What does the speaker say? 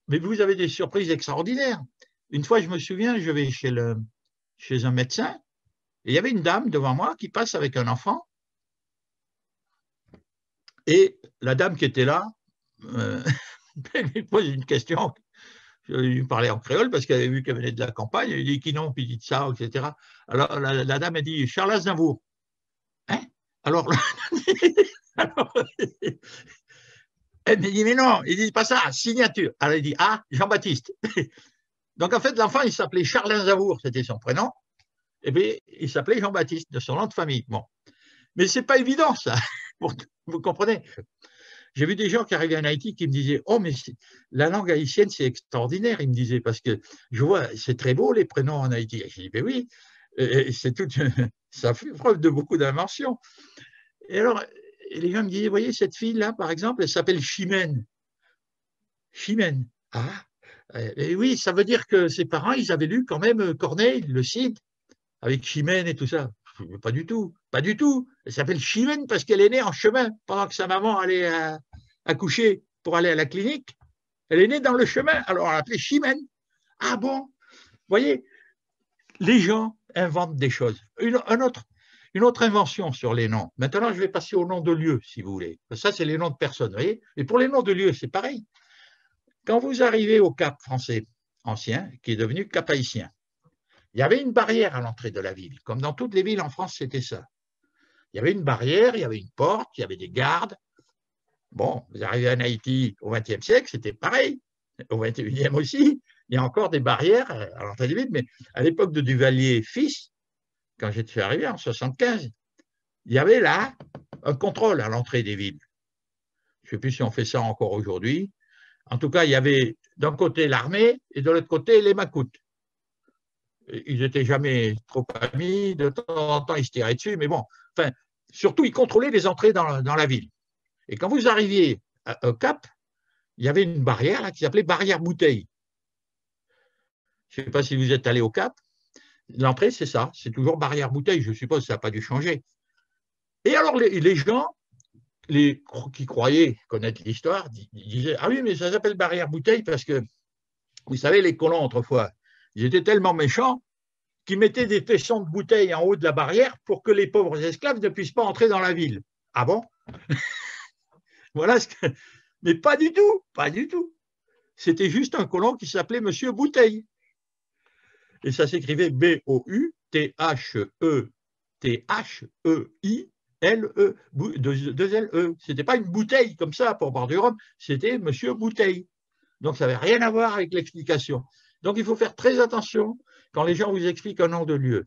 mais vous avez des surprises extraordinaires. Une fois, je me souviens, je vais chez un médecin, et il y avait une dame devant moi qui passe avec un enfant, et la dame qui était là, elle me pose une question. Je lui parlais en créole parce qu'elle avait vu qu'elle venait de la campagne. Elle dit qui non, puis dit ça, etc. Alors la dame a dit Charles Aznavour. Hein? Alors, alors, elle me dit mais non, il dit pas ça, signature. Alors elle dit ah, Jean-Baptiste. Donc en fait, l'enfant, il s'appelait Charles Aznavour, c'était son prénom. Et bien, il s'appelait Jean-Baptiste, de son nom de famille. Bon. Mais c'est pas évident, ça. Vous comprenez? J'ai vu des gens qui arrivaient en Haïti qui me disaient oh, mais la langue haïtienne, c'est extraordinaire. Ils me disaient parce que je vois, c'est très beau les prénoms en Haïti. J'ai dit ben oui, c'est tout, ça fait preuve de beaucoup d'invention. Et alors, les gens me disaient, vous voyez, cette fille-là, par exemple, elle s'appelle Chimène. Chimène. Ah, et oui, ça veut dire que ses parents, ils avaient lu quand même Corneille, le Cid, avec Chimène et tout ça. Pas du tout, pas du tout. Elle s'appelle Chimène parce qu'elle est née en chemin pendant que sa maman allait accoucher pour aller à la clinique. Elle est née dans le chemin, alors on l'appelait Chimène. Ah bon? Vous voyez, les gens inventent des choses. Une autre invention sur les noms. Maintenant, je vais passer aux noms de lieux, si vous voulez. Ça, c'est les noms de personnes, vous voyez. Et pour les noms de lieux, c'est pareil. Quand vous arrivez au Cap français ancien, qui est devenu Cap haïtien, il y avait une barrière à l'entrée de la ville. Comme dans toutes les villes en France, c'était ça. Il y avait une barrière, il y avait une porte, il y avait des gardes. Bon, vous arrivez en Haïti au XXe siècle, c'était pareil. Au XXIe aussi, il y a encore des barrières à l'entrée des villes. Mais à l'époque de Duvalier fils, quand j'étais arrivé en 75, il y avait là un contrôle à l'entrée des villes. Je ne sais plus si on fait ça encore aujourd'hui. En tout cas, il y avait d'un côté l'armée et de l'autre côté les macoutes. Ils n'étaient jamais trop amis, de temps en temps ils se tiraient dessus, mais bon, enfin, surtout ils contrôlaient les entrées dans la ville. Et quand vous arriviez au Cap, il y avait une barrière là, qui s'appelait barrière bouteille. Je ne sais pas si vous êtes allé au Cap. L'entrée, c'est ça, c'est toujours barrière bouteille, je suppose que ça n'a pas dû changer. Et alors les gens qui croyaient connaître l'histoire disaient ah oui, mais ça s'appelle barrière bouteille parce que, vous savez, les colons autrefois, ils étaient tellement méchants qu'ils mettaient des tessons de bouteilles en haut de la barrière pour que les pauvres esclaves ne puissent pas entrer dans la ville. Ah bon? Voilà ce que... Mais pas du tout, pas du tout. C'était juste un colon qui s'appelait Monsieur Bouteille. Et ça s'écrivait B-O-U-T-H-E-T-H-E-I-L-E, deux L-E. Ce n'était pas une bouteille comme ça pour boire du rhum, c'était Monsieur Bouteille. Donc ça n'avait rien à voir avec l'explication. Donc il faut faire très attention quand les gens vous expliquent un nom de lieu.